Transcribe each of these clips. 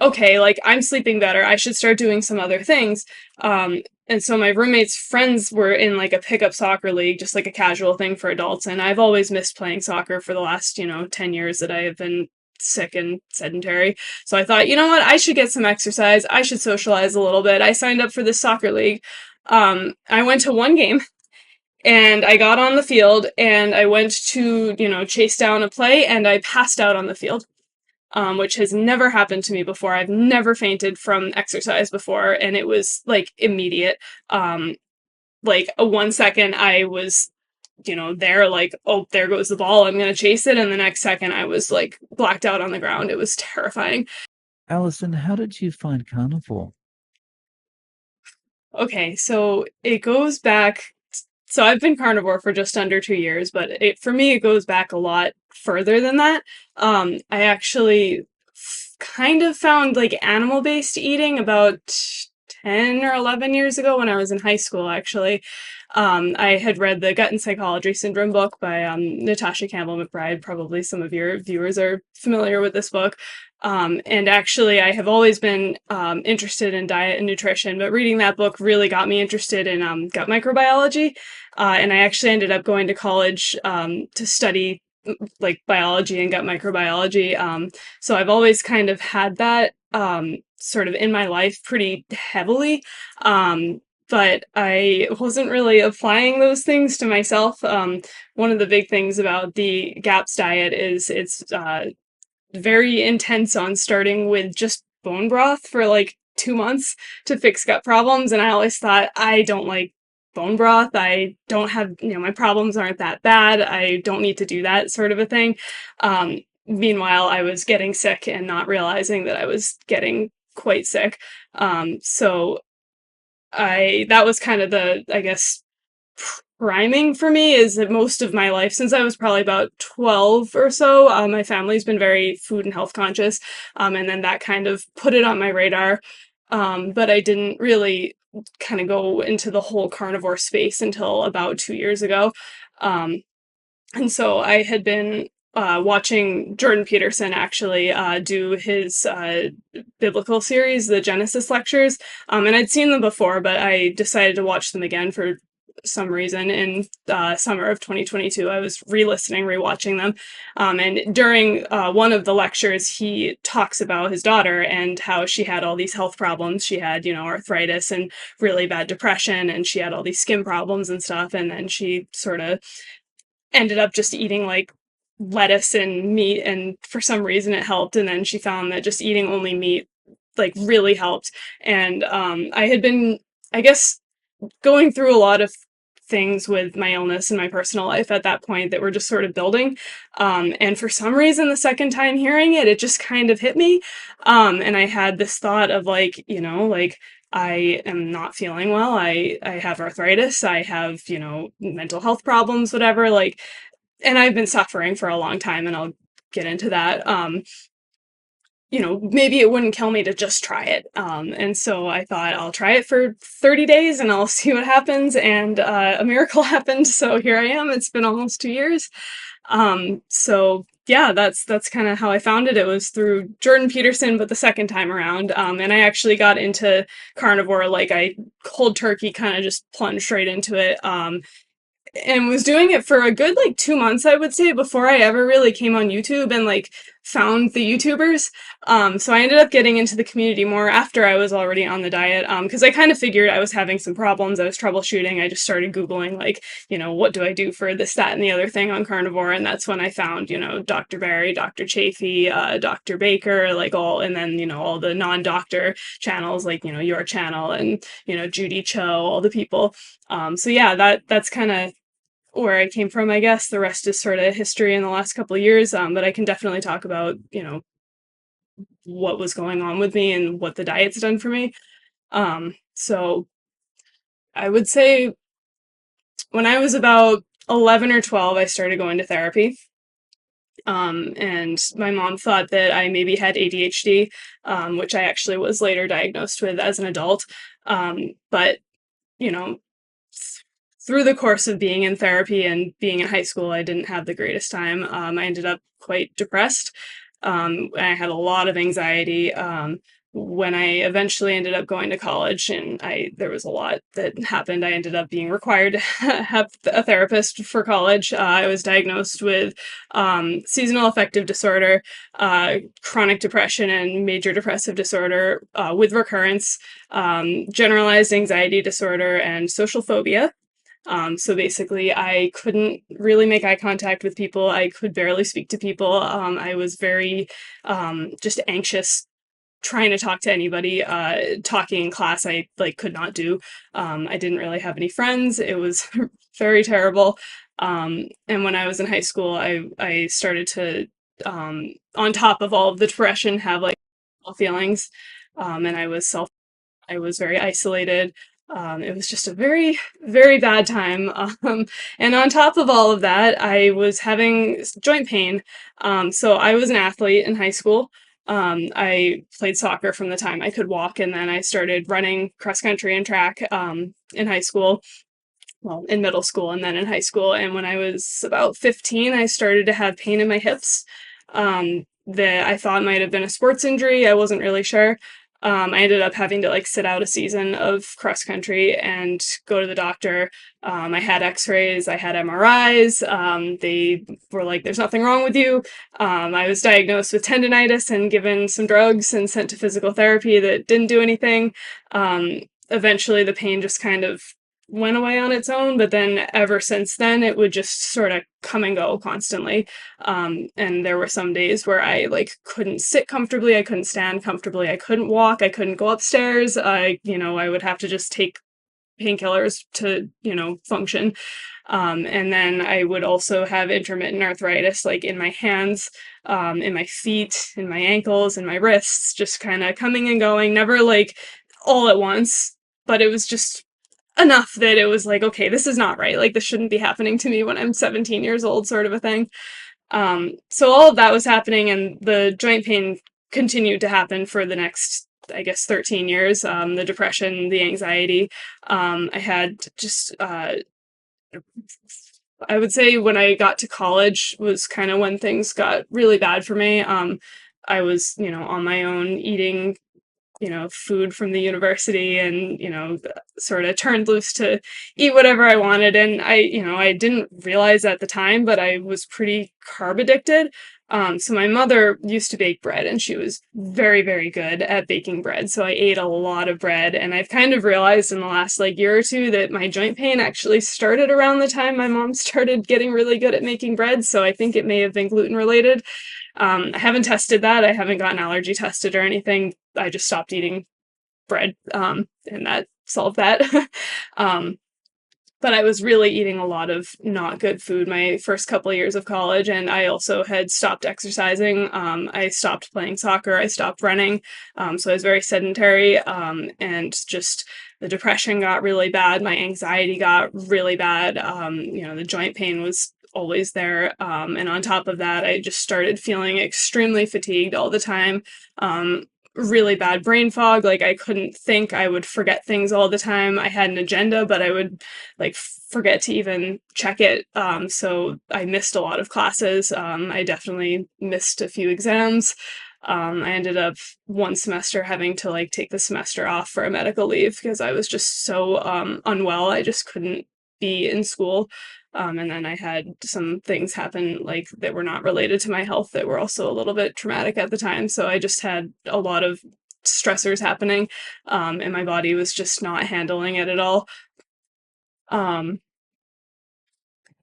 okay, like I'm sleeping better. I should start doing some other things. And so my roommate's friends were in like a pickup soccer league, just like a casual thing for adults. And I've always missed playing soccer for the last, 10 years that I have been sick and sedentary. So I thought, you know what? I should get some exercise. I should socialize a little bit. I signed up for this soccer league. I went to one game and I got on the field and I went to, chase down a play and I passed out on the field. Which has never happened to me before. I've never fainted from exercise before, and it was like immediate. Like a 1 second I was, there like, oh, there goes the ball, I'm gonna chase it, and the next second I was like blacked out on the ground. It was terrifying. Allison, how did you find Carnivore? Okay, so it goes back. So I've been carnivore for just under 2 years, but for me it goes back a lot further than that. I actually kind of found like animal-based eating about 10 or 11 years ago when I was in high school, actually. I had read the Gut and Psychology Syndrome book by Natasha Campbell McBride. Probably some of your viewers are familiar with this book. And actually, I have always been interested in diet and nutrition, but reading that book really got me interested in gut microbiology. And I actually ended up going to college to study like biology and gut microbiology. So I've always kind of had that sort of in my life pretty heavily. But I wasn't really applying those things to myself. One of the big things about the GAPS diet is it's very intense on starting with just bone broth for like 2 months to fix gut problems. And I always thought, I don't like bone broth. I don't have, my problems aren't that bad. I don't need to do that sort of a thing. Meanwhile, I was getting sick and not realizing that I was getting quite sick. So that was kind of the, I guess, priming for me is that most of my life, since I was probably about 12 or so, my family's been very food and health conscious. And then that kind of put it on my radar. But I didn't really kind of go into the whole carnivore space until about 2 years ago. Um, and so I had been watching Jordan Peterson actually do his biblical series, the Genesis lectures. And I'd seen them before, but I decided to watch them again for some reason in summer of 2022. I was re-listening, rewatching them. And during one of the lectures, he talks about his daughter and how she had all these health problems. She had, arthritis and really bad depression, and she had all these skin problems and stuff. And then she sort of ended up just eating like lettuce and meat, and for some reason it helped. And then she found that just eating only meat like really helped. And I had been, I guess, going through a lot of things with my illness and my personal life at that point that were just sort of building. And for some reason, the second time hearing it, it just kind of hit me. And I had this thought of like, like I am not feeling well. I have arthritis. I have, mental health problems, whatever. Like, and I've been suffering for a long time, and I'll get into that. Maybe it wouldn't kill me to just try it. And so I thought I'll try it for 30 days and I'll see what happens. And a miracle happened. So here I am. It's been almost 2 years. So yeah, that's kind of how I found it. It was through Jordan Peterson, but the second time around. And I actually got into carnivore, like I cold turkey kind of just plunged right into it. And was doing it for a good like 2 months, I would say, before I ever really came on YouTube and like found the YouTubers. So I ended up getting into the community more after I was already on the diet, because I kind of figured I was having some problems. I was troubleshooting. I just started Googling like, what do I do for this, that, and the other thing on carnivore, and that's when I found, Dr. Barry, Dr. Chafee, Dr. Baker, like all, and then all the non-doctor channels like your channel and Judy Cho, all the people. So yeah, that's kind of where I came from, I guess. The rest is sort of history in the last couple of years, but I can definitely talk about, what was going on with me and what the diet's done for me. So I would say when I was about 11 or 12, I started going to therapy. And my mom thought that I maybe had ADHD, which I actually was later diagnosed with as an adult. But, you know, through the course of being in therapy and being in high school, I didn't have the greatest time. I ended up quite depressed. I had a lot of anxiety. When I eventually ended up going to college, and there was a lot that happened. I ended up being required to have a therapist for college. I was diagnosed with seasonal affective disorder, chronic depression, and major depressive disorder with recurrence, generalized anxiety disorder, and social phobia. So basically, I couldn't really make eye contact with people. I could barely speak to people. I was very just anxious trying to talk to anybody. Talking in class, I like could not do. I didn't really have any friends. It was very terrible. And when I was in high school, I started to, on top of all of the depression, have like feelings, and I was very isolated. It was just a very, very bad time. And on top of all of that, I was having joint pain. So I was an athlete in high school. I played soccer from the time I could walk, and then I started running cross country and track in high school, well, in middle school and then in high school. And when I was about 15, I started to have pain in my hips that I thought might have been a sports injury. I wasn't really sure. I ended up having to like sit out a season of cross country and go to the doctor. I had x-rays, I had MRIs. They were like, there's nothing wrong with you. I was diagnosed with tendonitis and given some drugs and sent to physical therapy that didn't do anything. Eventually the pain just kind of went away on its own, but then ever since then it would just sort of come and go constantly. And there were some days where I like couldn't sit comfortably, I couldn't stand comfortably, I couldn't walk, I couldn't go upstairs. I would have to just take painkillers to, function. And then I would also have intermittent arthritis, like in my hands, in my feet, in my ankles, in my wrists, just kind of coming and going, never like all at once, but it was just enough that it was like, okay, this is not right. Like, this shouldn't be happening to me when I'm 17 years old, sort of a thing. So all of that was happening, and the joint pain continued to happen for the next, I guess, 13 years. The depression, the anxiety. I had just, I would say when I got to college was kind of when things got really bad for me. I was, on my own eating food from the university and, sort of turned loose to eat whatever I wanted. And I didn't realize at the time, but I was pretty carb addicted. So my mother used to bake bread and she was very, very good at baking bread. So I ate a lot of bread, and I've kind of realized in the last like year or two that my joint pain actually started around the time my mom started getting really good at making bread. So I think it may have been gluten related. I haven't tested that. I haven't gotten allergy tested or anything. I just stopped eating bread, and that solved that. um, but I was really eating a lot of not good food my first couple of years of college, and I also had stopped exercising. I stopped playing soccer. I stopped running. So I was very sedentary, and just the depression got really bad. My anxiety got really bad. The joint pain was always there. And on top of that, I just started feeling extremely fatigued all the time. Really bad brain fog. Like, I couldn't think. I would forget things all the time. I had an agenda, but I would like forget to even check it. So I missed a lot of classes. I definitely missed a few exams. I ended up one semester having to like take the semester off for a medical leave because I was just so unwell. I just couldn't be in school. And then I had some things happen like that were not related to my health that were also a little bit traumatic at the time. So I just had a lot of stressors happening, and my body was just not handling it at all. Um,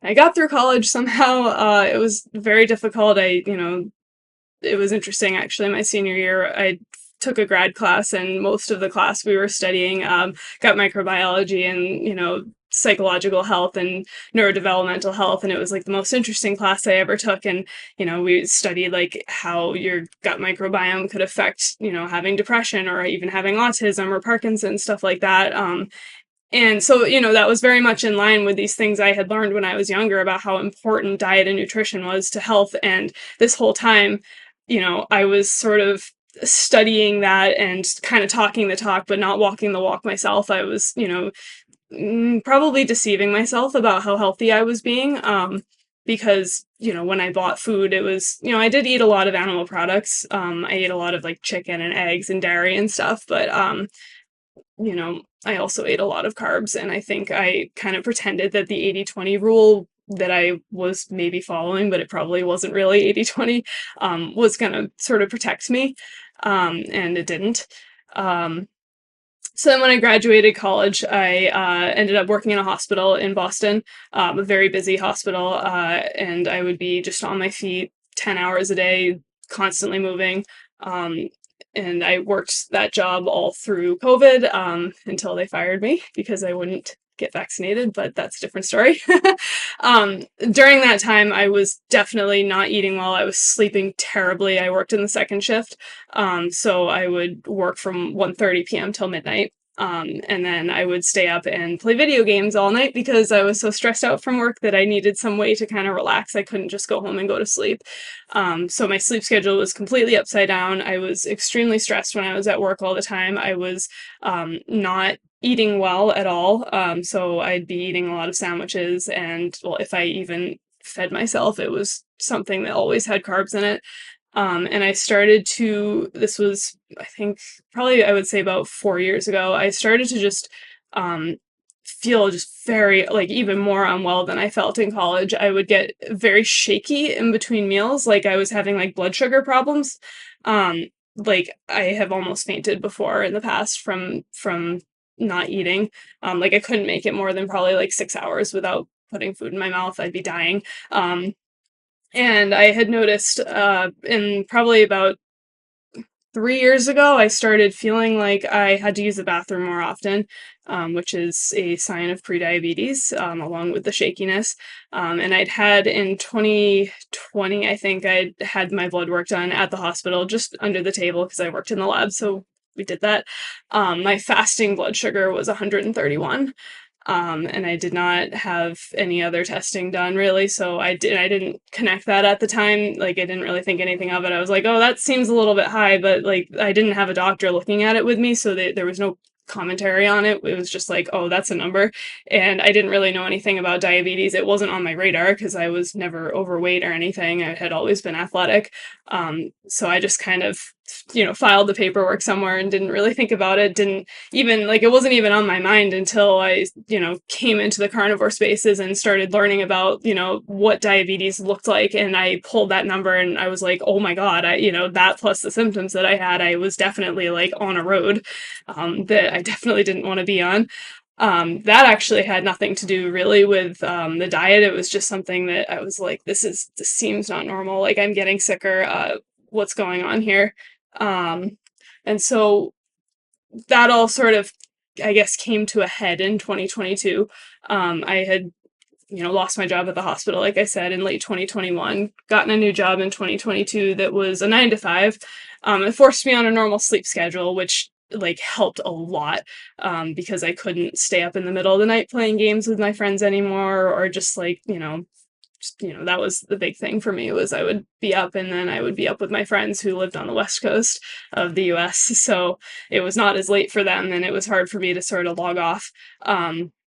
I got through college somehow. It was very difficult. It was interesting actually. My senior year, I took a grad class, and most of the class we were studying gut microbiology and psychological health and neurodevelopmental health, and it was like the most interesting class I ever took. And we studied like how your gut microbiome could affect having depression or even having autism or Parkinson's, stuff like that. And so, that was very much in line with these things I had learned when I was younger about how important diet and nutrition was to health. And this whole time, I was sort of studying that and kind of talking the talk, but not walking the walk myself. I was, probably deceiving myself about how healthy I was being. because, when I bought food, it was, I did eat a lot of animal products. I ate a lot of like chicken and eggs and dairy and stuff, but I also ate a lot of carbs, and I think I kind of pretended that the 80/20 rule that I was maybe following, but it probably wasn't really 80/20, was going to sort of protect me, and it didn't. Um, so then when I graduated college, I ended up working in a hospital in Boston, a very busy hospital, and I would be just on my feet 10 hours a day, constantly moving. Um, and I worked that job all through COVID, until they fired me because I wouldn't get vaccinated, but that's a different story. During that time, I was definitely not eating well. I was sleeping terribly. I worked in the second shift, so I would work from 1:30 p.m. till midnight. And then I would stay up and play video games all night because I was so stressed out from work that I needed some way to kind of relax. I couldn't just go home and go to sleep. So my sleep schedule was completely upside down. I was extremely stressed when I was at work all the time. I was not eating well at all. So I'd be eating a lot of sandwiches, and well, if I even fed myself, it was something that always had carbs in it. And I started to, this was, I think, probably I would say about 4 years ago, I started to just um, feel just very, like, even more unwell than I felt in college. I would get very shaky in between meals, like I was having like blood sugar problems. Um, like I have almost fainted before in the past from not eating. Like I couldn't make it more than probably like 6 hours without putting food in my mouth. I'd be dying. And I had noticed in probably about 3 years ago, I started feeling like I had to use the bathroom more often, which is a sign of prediabetes, along with the shakiness. And I'd had in 2020, I think I'd had my blood work done at the hospital just under the table because I worked in the lab. So we did that. My fasting blood sugar was 131. And I did not have any other testing done really, so I didn't connect that at the time. Like I didn't really think anything of it. I was like, oh, that seems a little bit high, but like I didn't have a doctor looking at it with me, so there was no commentary on it. It was just like, oh, that's a number. And I didn't really know anything about diabetes. It wasn't on my radar because I was never overweight or anything. I had always been athletic. So I just kind of, filed the paperwork somewhere and didn't really think about it. Didn't even, like, it wasn't even on my mind until I, came into the carnivore spaces and started learning about, what diabetes looked like. And I pulled that number and I was like, oh my God, that plus the symptoms that I had, I was definitely like on a road that I definitely didn't want to be on. That actually had nothing to do really with the diet. It was just something that I was like, this seems not normal. Like I'm getting sicker. What's going on here? Um, and so that all sort of, I guess, came to a head in 2022. I had, lost my job at the hospital, like I said, in late 2021, gotten a new job in 2022 that was a 9 to 5. It forced me on a normal sleep schedule, which like helped a lot, because I couldn't stay up in the middle of the night playing games with my friends anymore, or just like, that was the big thing for me, was I would be up and then I would be up with my friends who lived on the west coast of the US. So it was not as late for them and it was hard for me to sort of log off.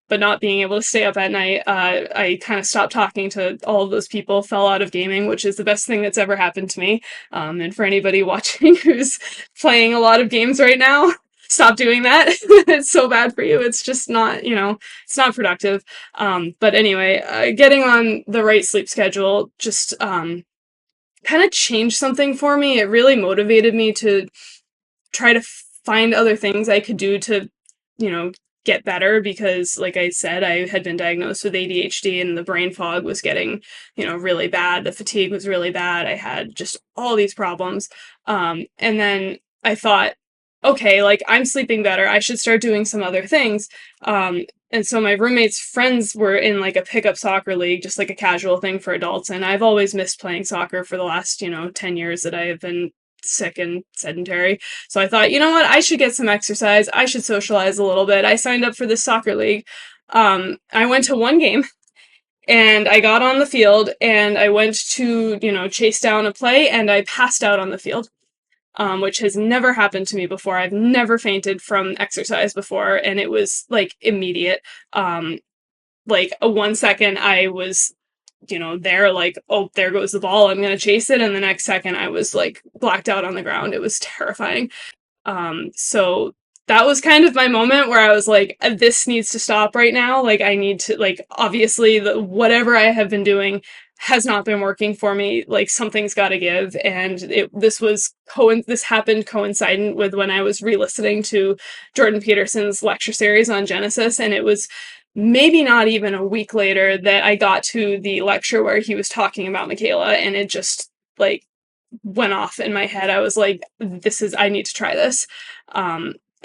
But not being able to stay up at night, I kind of stopped talking to all of those people, fell out of gaming, which is the best thing that's ever happened to me. And for anybody watching who's playing a lot of games right now, stop doing that. It's so bad for you. It's just not, it's not productive. But anyway, getting on the right sleep schedule just kind of changed something for me. It really motivated me to try to find other things I could do to, you know, get better, because like I said, I had been diagnosed with ADHD and the brain fog was getting, really bad. The fatigue was really bad. I had just all these problems. And then I thought, okay, like I'm sleeping better. I should start doing some other things. And so my roommate's friends were in like a pickup soccer league, just like a casual thing for adults. And I've always missed playing soccer for the last, 10 years that I have been sick and sedentary. So I thought, you know what, I should get some exercise. I should socialize a little bit. I signed up for this soccer league. I went to one game and I got on the field and I went to, chase down a play and I passed out on the field. Which has never happened to me before. I've never fainted from exercise before, and it was like immediate. Like a 1 second, I was there like, oh, there goes the ball, I'm gonna chase it, and the next second I was like blacked out on the ground. It was terrifying. So that was kind of my moment where I was like, this needs to stop right now. Like, I need to, like, obviously, whatever I have been doing has not been working for me. Like, something's got to give. And this happened coincident with when I was re-listening to Jordan Peterson's lecture series on Genesis. And it was maybe not even a week later that I got to the lecture where he was talking about Michaela, and it just, like, went off in my head. I was like, I need to try this.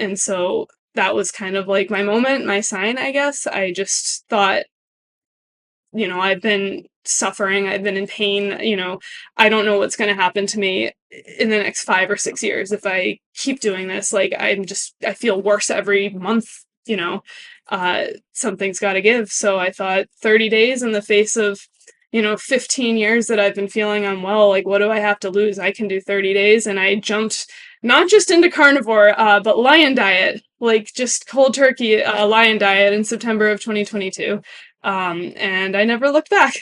And so that was kind of like my moment, my sign, I guess. I just thought, I've been suffering, I've been in pain, I don't know what's going to happen to me in the next 5 or 6 years if I keep doing this. Like, I feel worse every month, something's got to give. So I thought 30 days in the face of 15 years that I've been feeling unwell, like, what do I have to lose? I can do 30 days. And I jumped not just into carnivore, but lion diet, like just cold turkey lion diet in September of 2022. And I never looked back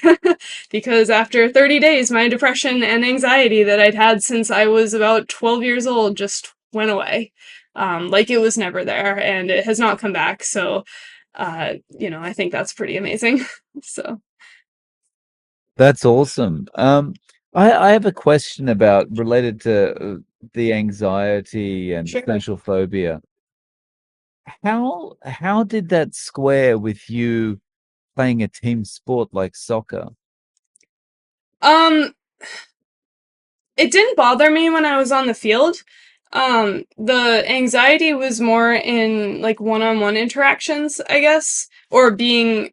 because after 30 days, my depression and anxiety that I'd had since I was about 12 years old just went away. Like it was never there, and it has not come back. So, I think that's pretty amazing. So. That's awesome. I have a question about related to the anxiety and Sure. social phobia. How did that square with you playing a team sport like soccer? Um, it didn't bother me when I was on the field. The anxiety was more in like one-on-one interactions, I guess, or being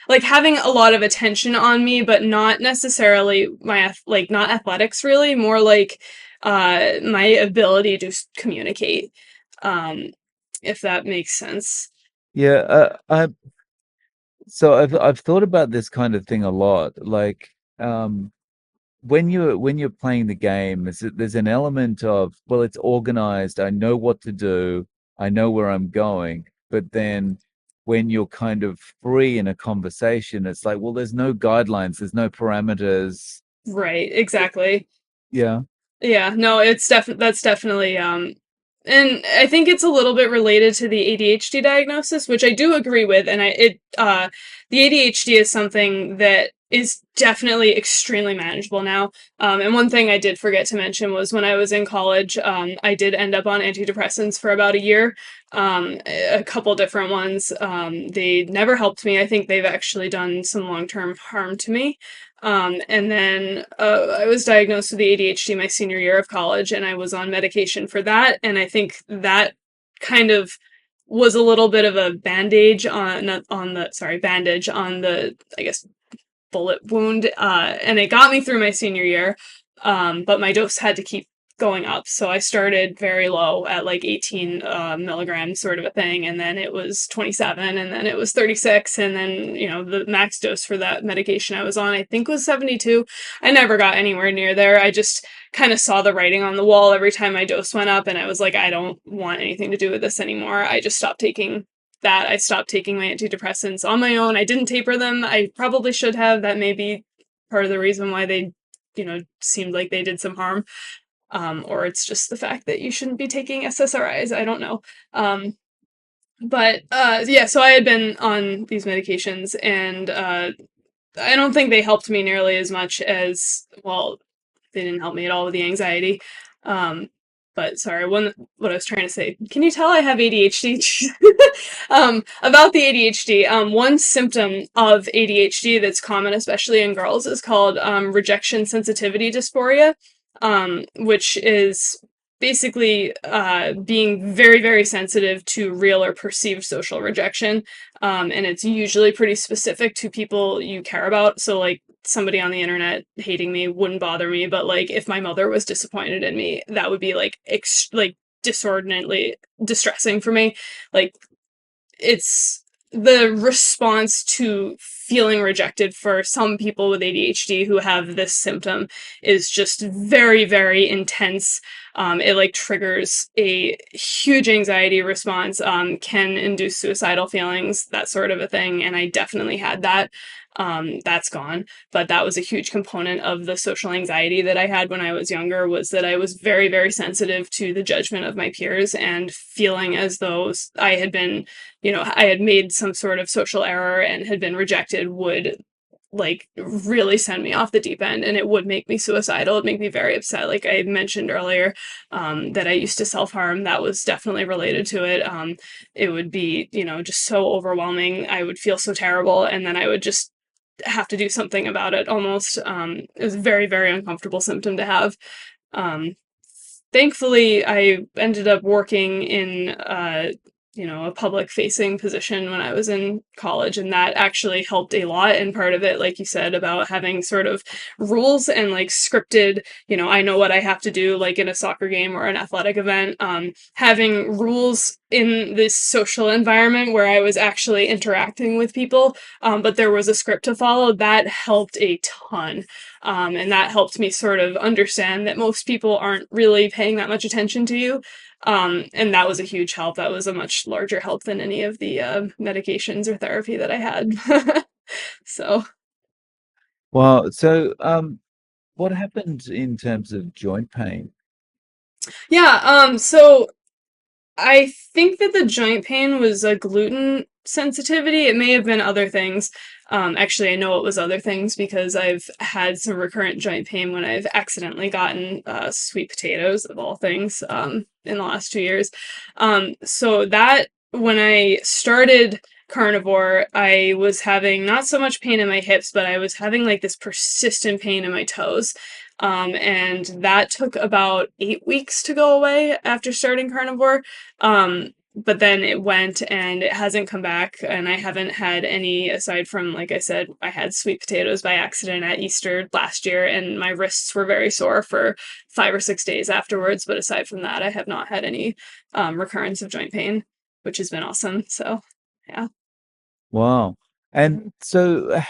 like having a lot of attention on me, but not necessarily like not athletics really, more like my ability to communicate. Um, if that makes sense. Yeah, I've thought about this kind of thing a lot. Like, um, when you're playing the game, there's an element of, well, it's organized. I know what to do. I know where I'm going. But then when you're kind of free in a conversation, it's like, well, there's no guidelines, there's no parameters. Right, exactly. Yeah. Yeah, no, that's definitely and I think it's a little bit related to the ADHD diagnosis, which I do agree with, and the ADHD is something that is definitely extremely manageable now. And one thing I did forget to mention was when I was in college, I did end up on antidepressants for about a year, a couple different ones. They never helped me. I think they've actually done some long-term harm to me. And then I was diagnosed with ADHD my senior year of college, and I was on medication for that. And I think that kind of was a little bit of a bandage bandage on the, I guess, bullet wound, and it got me through my senior year. But my dose had to keep going up, so I started very low at like 18 milligrams, sort of a thing, and then it was 27, and then it was 36, and then the max dose for that medication I was on, I think, was 72. I never got anywhere near there. I just kind of saw the writing on the wall every time my dose went up, and I was like, I don't want anything to do with this anymore. I just stopped taking that. I stopped taking my antidepressants on my own. I didn't taper them. I probably should have. That may be part of the reason why they, seemed like they did some harm. Or it's just the fact that you shouldn't be taking SSRIs. I don't know. But yeah, so I had been on these medications, and I don't think they helped me nearly as much as, well, they didn't help me at all with the anxiety. But sorry, what I was trying to say. Can you tell I have ADHD? About the ADHD, one symptom of ADHD that's common, especially in girls, is called rejection sensitivity dysphoria, which is basically being very, very sensitive to real or perceived social rejection. And it's usually pretty specific to people you care about. So, like, somebody on the internet hating me wouldn't bother me, but like if my mother was disappointed in me, that would be like like disordinately distressing for me. Like, it's the response to feeling rejected for some people with ADHD who have this symptom is just very, very intense. It like triggers a huge anxiety response, can induce suicidal feelings, that sort of a thing. And I definitely had that. That's gone. But that was a huge component of the social anxiety that I had when I was younger, was that I was very, very sensitive to the judgment of my peers and feeling as though I had been, I had made some sort of social error and had been rejected would like really send me off the deep end, and it would make me suicidal. It'd make me very upset. Like I mentioned earlier, that I used to self-harm. That was definitely related to it. It would be, just so overwhelming. I would feel so terrible, and then I would just have to do something about it almost. It was a very, very uncomfortable symptom to have. Um, Thankfully, I ended up working in a public facing position when I was in college, and that actually helped a lot. And part of it, like you said, about having sort of rules and like scripted, I know what I have to do, like in a soccer game or an athletic event, having rules in this social environment where I was actually interacting with people, but there was a script to follow, that helped a ton. And that helped me sort of understand that most people aren't really paying that much attention to you. And that was a huge help. That was a much larger help than any of the medications or therapy that I had. So, Wow. So, what happened in terms of joint pain? yeah, so I think that the joint pain was a gluten sensitivity. It may have been other things. Actually, I know it was other things because I've had some recurrent joint pain when I've accidentally gotten sweet potatoes, of all things, in the last 2 years. So that when I started carnivore, I was having not so much pain in my hips, but I was having like this persistent pain in my toes. And that took about 8 weeks to go away after starting carnivore. But then it went and it hasn't come back, and I haven't had any aside from, like I said, I had sweet potatoes by accident at Easter last year, and my wrists were very sore for 5 or 6 days afterwards. But aside from that, I have not had any recurrence of joint pain, which has been awesome. So, yeah. Wow. And so,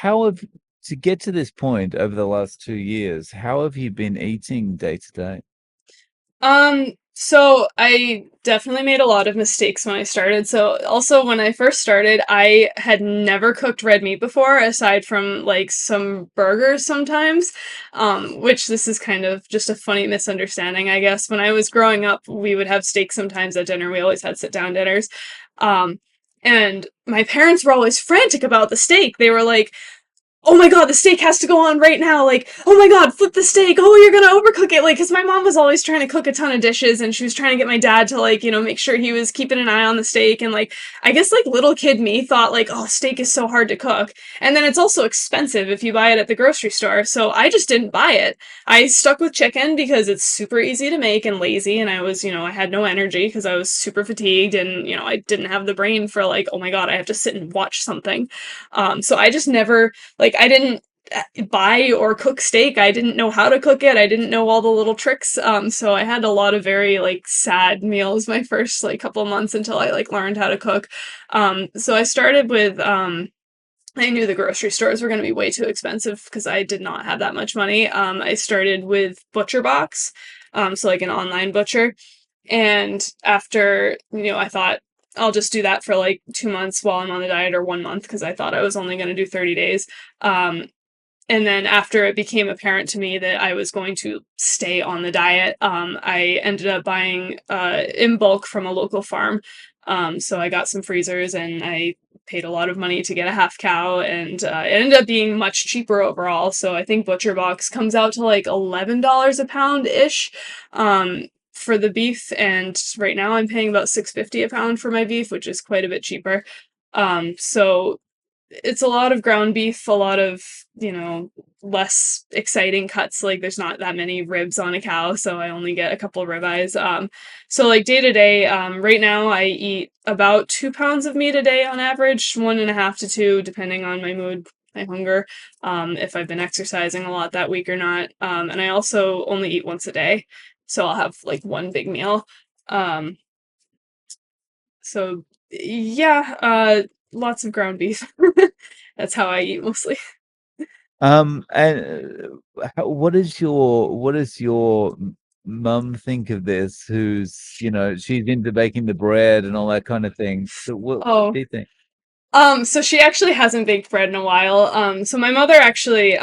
to get to this point over the last 2 years, how have you been eating day to day? So I definitely made a lot of mistakes when I started. So also when I first started, I had never cooked red meat before, aside from like some burgers sometimes. Which this is kind of just a funny misunderstanding, I guess. When I was growing up, we would have steak sometimes at dinner. We always had sit-down dinners. Um, and my parents were always frantic about the steak. They were like, oh my god, the steak has to go on right now. Like, oh my god, flip the steak. Oh, you're gonna overcook it. Like, because my mom was always trying to cook a ton of dishes, and she was trying to get my dad to, like, make sure he was keeping an eye on the steak. And, like, I guess, like, little kid me thought, like, oh, steak is so hard to cook. And then it's also expensive if you buy it at the grocery store. So I just didn't buy it. I stuck with chicken because it's super easy to make and lazy. And I was, I had no energy because I was super fatigued, and, I didn't have the brain for, like, oh my god, I have to sit and watch something. So I just never like I didn't buy or cook steak. I didn't know how to cook it. I didn't know all the little tricks. So I had a lot of very like sad meals my first like couple of months until I like learned how to cook. So I started with I knew the grocery stores were going to be way too expensive because I did not have that much money. I started with Butcher Box, so like an online butcher. And after, I thought I'll just do that for like 2 months while I'm on the diet, or 1 month, because I thought I was only going to do 30 days. And then after it became apparent to me that I was going to stay on the diet, I ended up buying in bulk from a local farm. So I got some freezers, and I paid a lot of money to get a half cow, and it ended up being much cheaper overall. So I think Butcher Box comes out to like $11 a pound ish. For the beef, and right now I'm paying about $6.50 a pound for my beef, which is quite a bit cheaper. So it's a lot of ground beef, a lot of, less exciting cuts. Like there's not that many ribs on a cow, so I only get a couple ribeyes. So like day to day, right now I eat about 2 pounds of meat a day on average, 1.5 to 2, depending on my mood, my hunger, if I've been exercising a lot that week or not. And I also only eat once a day, so I'll have like one big meal. Um, so yeah, lots of ground beef. That's how I eat mostly. And what does your mum think of this? Who's, she's into baking the bread and all that kind of thing. So what Oh, do you think? so she actually hasn't baked bread in a while. So my mother actually,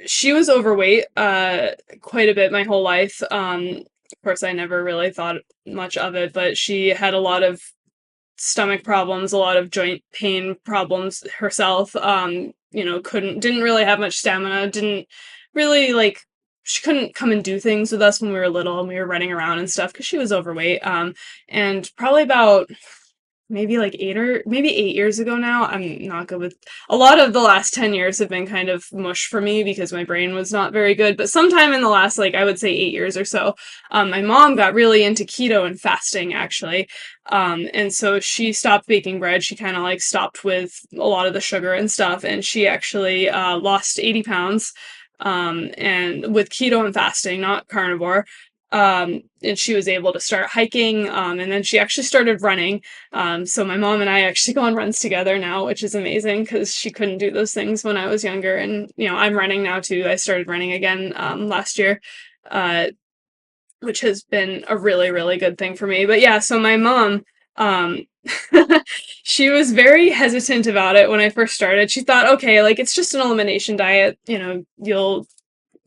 she was overweight, quite a bit my whole life. Of course, I never really thought much of it, but she had a lot of stomach problems, a lot of joint pain problems herself. Didn't really have much stamina, didn't really like, she couldn't come and do things with us when we were little and we were running around and stuff because she was overweight. And probably about maybe like 8 years ago now. I'm not good with a lot of the last 10 years have been kind of mush for me because my brain was not very good. But sometime in the last, like, I would say 8 years or so, my mom got really into keto and fasting actually. And so she stopped baking bread. She kind of like stopped with a lot of the sugar and stuff. And she actually lost 80 pounds. And with keto and fasting, not carnivore. And she was able to start hiking. And then she actually started running. So my mom and I actually go on runs together now, which is amazing because she couldn't do those things when I was younger. And, I'm running now too. I started running again last year, uh, which has been a really, really good thing for me. But yeah, so my mom, um, she was very hesitant about it when I first started. She thought, okay, like it's just an elimination diet, you'll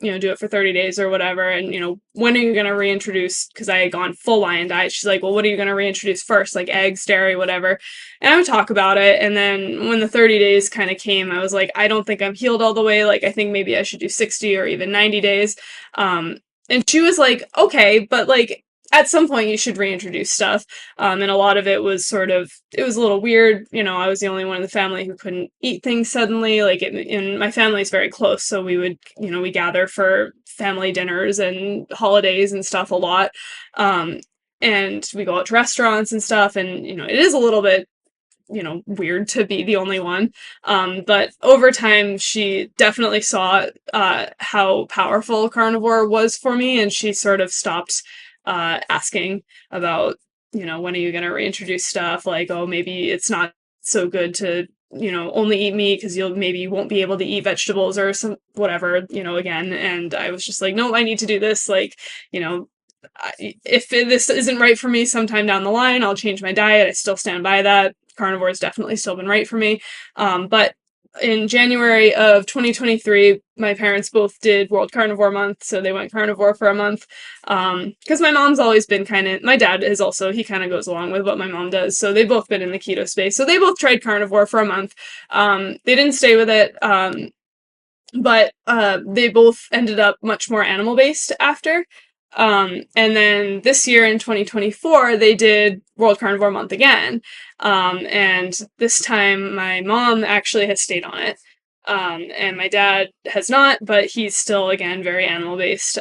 do it for 30 days or whatever. And, when are you going to reintroduce? Because I had gone full lion diet. She's like, well, what are you going to reintroduce first? Like eggs, dairy, whatever. And I would talk about it. And then when the 30 days kind of came, I was like, I don't think I'm healed all the way. Like, I think maybe I should do 60 or even 90 days. And she was like, okay, but like, at some point you should reintroduce stuff. And a lot of it was it was a little weird. I was the only one in the family who couldn't eat things suddenly. Like, and my family is very close. So we would, we gather for family dinners and holidays and stuff a lot. Um, and we go out to restaurants and stuff. And, it is a little bit weird to be the only one. But over time, she definitely saw how powerful carnivore was for me, and she sort of stopped asking about, when are you going to reintroduce stuff? Like, oh, maybe it's not so good to, only eat meat because you won't be able to eat vegetables or some whatever, again. And I was just like, no, I need to do this. Like, you know, if this isn't right for me sometime down the line, I'll change my diet. I still stand by that. Carnivore has definitely still been right for me. But in January of 2023, my parents both did World Carnivore Month, so they went carnivore for a month. Because my mom's always been my dad is also, he kind of goes along with what my mom does, so they've both been in the keto space. So they both tried carnivore for a month. They didn't stay with it. But they both ended up much more animal based after. And then this year in 2024, they did World Carnivore Month again. And this time, my mom actually has stayed on it. And my dad has not, but he's still, again, very animal based.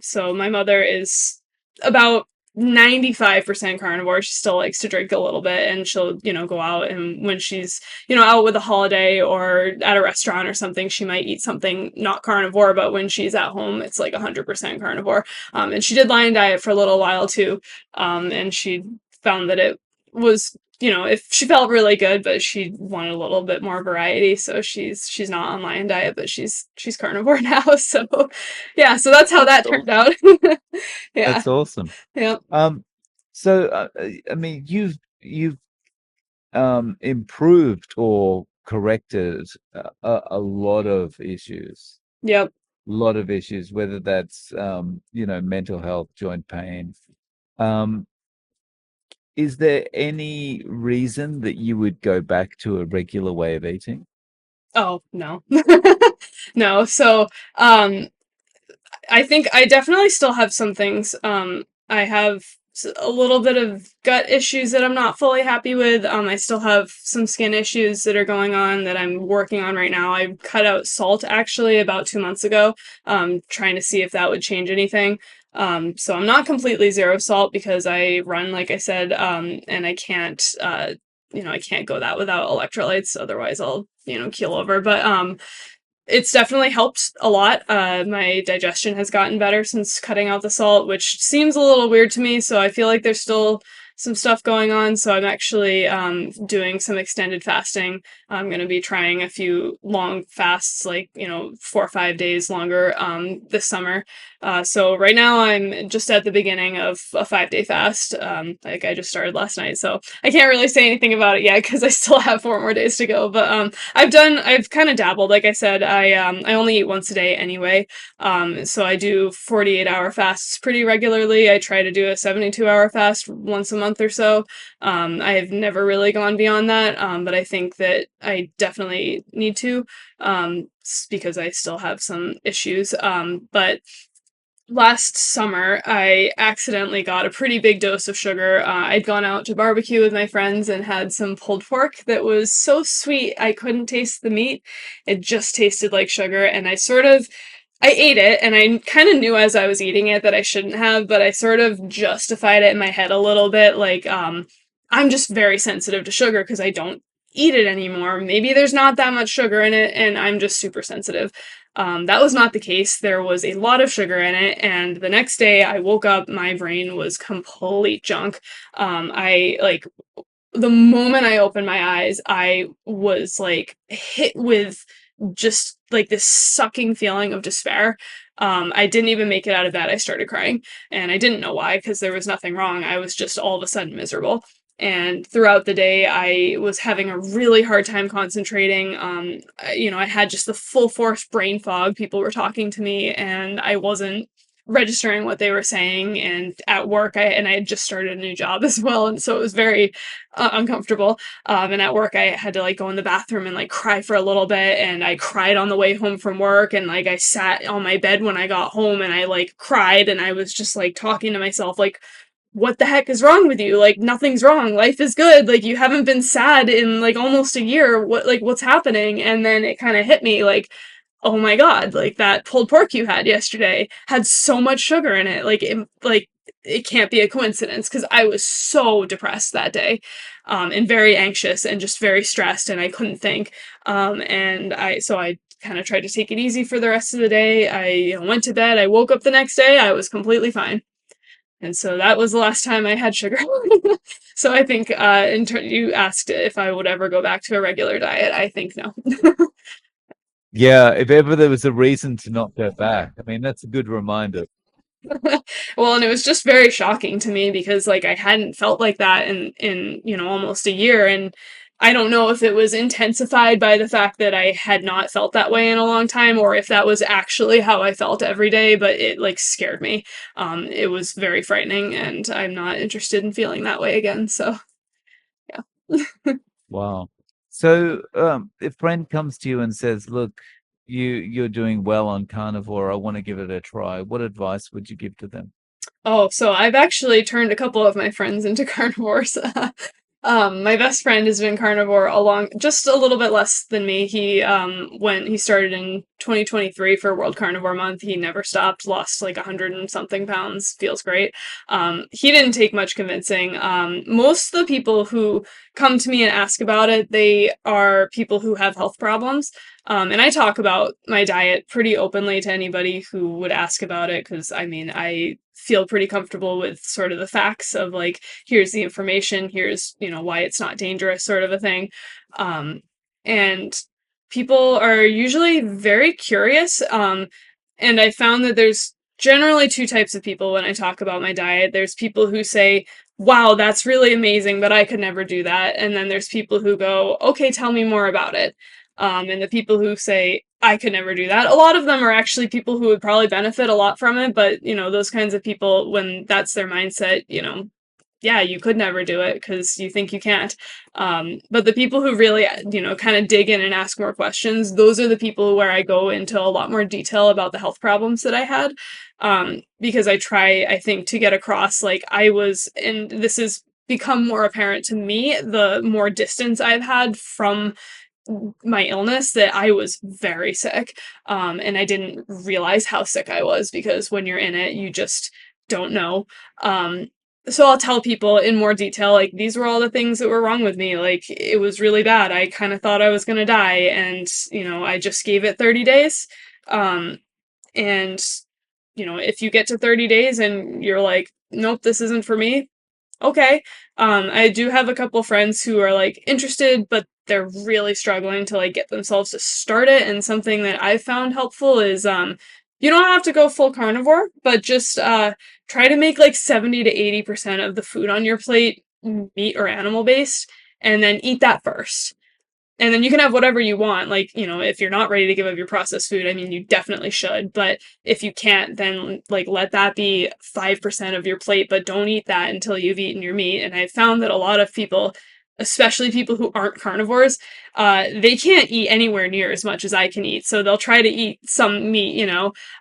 So my mother is about 95% carnivore. She still likes to drink a little bit and she'll, go out, and when she's, out with a holiday or at a restaurant or something, she might eat something not carnivore, but when she's at home, it's like 100% carnivore. And she did lion diet for a little while too. And she found that it was, if she felt really good, but she wanted a little bit more variety. So she's not on lion diet, but she's carnivore now. So yeah, so that's how That's that turned awesome. out. Yeah. That's awesome. Yeah. Um, so I mean, you've improved or corrected a lot of issues. Yep. A lot of issues, whether that's mental health, joint pain. Um, is there any reason that you would go back to a regular way of eating? Oh, no. No. So, I think I definitely still have some things. I have a little bit of gut issues that I'm not fully happy with. I still have some skin issues that are going on that I'm working on right now. I cut out salt actually about 2 months ago, trying to see if that would change anything. So I'm not completely zero salt because I run, like I said, and I can't go that without electrolytes. Otherwise, I'll, keel over. But it's definitely helped a lot. My digestion has gotten better since cutting out the salt, which seems a little weird to me. So I feel like there's still some stuff going on. So I'm actually doing some extended fasting. I'm going to be trying a few long fasts, like, 4 or 5 days longer this summer. So right now I'm just at the beginning of a 5 day fast. Like I just started last night, so I can't really say anything about it yet because I still have 4 more days to go. But I've kind of dabbled. Like I said, I only eat once a day anyway. So I do 48-hour fasts pretty regularly. I try to do a 72-hour fast once a month or so. I've never really gone beyond that, but I think that I definitely need to, because I still have some issues. But last summer, I accidentally got a pretty big dose of sugar. I'd gone out to barbecue with my friends and had some pulled pork that was so sweet I couldn't taste the meat. It just tasted like sugar, and I ate it, and I kind of knew as I was eating it that I shouldn't have, but I sort of justified it in my head a little bit, like, I'm just very sensitive to sugar because I don't eat it anymore. Maybe there's not that much sugar in it, and I'm just super sensitive. That was not the case. There was a lot of sugar in it, and the next day I woke up, my brain was complete junk. I like the moment I opened my eyes, I was like hit with just like this sucking feeling of despair. I didn't even make it out of bed. I started crying, and I didn't know why because there was nothing wrong. I was just all of a sudden miserable. And throughout the day, I was having a really hard time concentrating. I had just the full force brain fog. People were talking to me, and I wasn't registering what they were saying. And at work, I had just started a new job as well, and so it was very uncomfortable. And at work, I had to like go in the bathroom and like cry for a little bit. And I cried on the way home from work. And like I sat on my bed when I got home and I like cried. And I was just like talking to myself, like, what the heck is wrong with you? Like, nothing's wrong. Life is good. Like, you haven't been sad in like almost a year. What's happening? And then it kind of hit me like, oh my god, like that pulled pork you had yesterday had so much sugar in it. It can't be a coincidence because I was so depressed that day, and very anxious and just very stressed, and I couldn't think. I kind of tried to take it easy for the rest of the day. I went to bed. I woke up the next day. I was completely fine. And so that was the last time I had sugar. So I think, you asked if I would ever go back to a regular diet. I think no. Yeah, if ever there was a reason to not go back, I mean, that's a good reminder. Well, and it was just very shocking to me because like I hadn't felt like that in almost a year, and I don't know if it was intensified by the fact that I had not felt that way in a long time or if that was actually how I felt every day, but it like scared me. It was very frightening, and I'm not interested in feeling that way again. So, yeah. Wow. So, if a friend comes to you and says, "Look, you're doing well on carnivore. I want to give it a try." What advice would you give to them? Oh, so I've actually turned a couple of my friends into carnivores. My best friend has been carnivore just a little bit less than me. When he started in 2023 for World Carnivore Month, he never stopped, lost like 100 and something pounds, feels great. He didn't take much convincing. Most of the people who come to me and ask about it, they are people who have health problems. And I talk about my diet pretty openly to anybody who would ask about it because I mean, I feel pretty comfortable with sort of the facts of like, here's the information, here's, why it's not dangerous, sort of a thing. And people are usually very curious. And I found that there's generally two types of people when I talk about my diet. There's people who say, wow, that's really amazing, but I could never do that. And then there's people who go, okay, tell me more about it. And the people who say, I could never do that. A lot of them are actually people who would probably benefit a lot from it, but, those kinds of people, when that's their mindset, yeah, you could never do it because you think you can't. But the people who really, kind of dig in and ask more questions, those are the people where I go into a lot more detail about the health problems that I had. Because I try, I think, to get across, like, and this has become more apparent to me the more distance I've had from my illness, that I was very sick. And I didn't realize how sick I was because when you're in it, you just don't know. So I'll tell people in more detail, like, these were all the things that were wrong with me. Like, it was really bad. I kind of thought I was going to die. And, I just gave it 30 days. And, if you get to 30 days and you're like, nope, this isn't for me, okay. I do have a couple friends who are like interested, but they're really struggling to like get themselves to start it. And something that I've found helpful is you don't have to go full carnivore, but just try to make like 70 to 80% of the food on your plate meat or animal based, and then eat that first. And then you can have whatever you want. Like, if you're not ready to give up your processed food, I mean, you definitely should. But if you can't, then like let that be 5% of your plate, but don't eat that until you've eaten your meat. And I've found that a lot of people, especially people who aren't carnivores, they can't eat anywhere near as much as I can eat. So they'll try to eat some meat,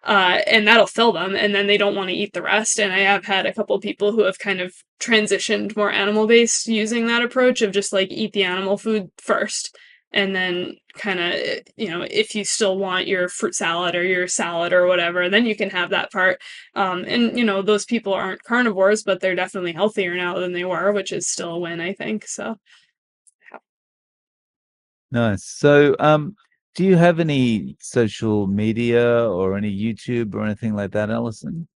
and that'll fill them. And then they don't want to eat the rest. And I have had a couple people who have kind of transitioned more animal based using that approach of just like eat the animal food first, and then kind of, if you still want your fruit salad or your salad or whatever, then you can have that part. And those people aren't carnivores, but they're definitely healthier now than they were, which is still a win, I think. So Nice. So, do you have any social media or any YouTube or anything like that, Allison?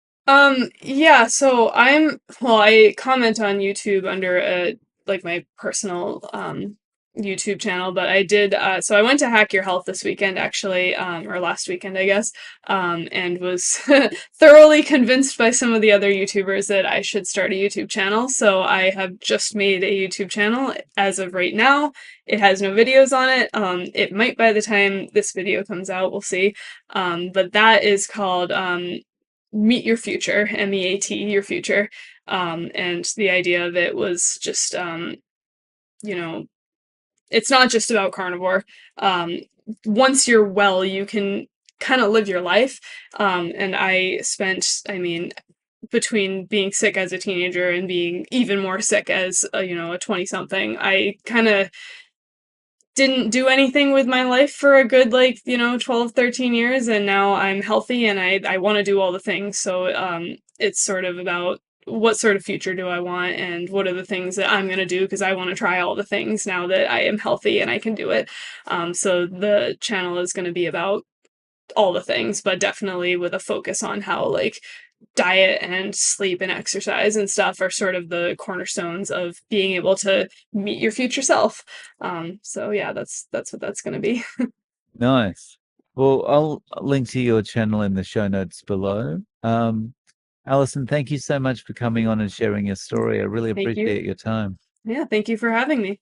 yeah, so I comment on YouTube under like my personal YouTube channel, but I did so I went to Hack Your Health this weekend actually, or last weekend, I guess, and was thoroughly convinced by some of the other YouTubers that I should start a YouTube channel. So I have just made a YouTube channel as of right now. It has no videos on it. It might by the time this video comes out, we'll see. But that is called Meet Your Future, MEAT, Your Future. And the idea of it was just, you know, it's not just about carnivore. Once you're well, you can kind of live your life. And I mean, between being sick as a teenager and being even more sick as a 20 something, I kind of didn't do anything with my life for a good 12, 13 years, and now I'm healthy and I want to do all the things. So it's sort of about what sort of future do I want and what are the things that I'm going to do, because I want to try all the things now that I am healthy and I can do it. So the channel is going to be about all the things, but definitely with a focus on how like diet and sleep and exercise and stuff are sort of the cornerstones of being able to meet your future self. So yeah, that's what that's going to be. Nice. Well, I'll link to your channel in the show notes below. Allison, thank you so much for coming on and sharing your story. I really Thank you. appreciate your time. Yeah, thank you for having me.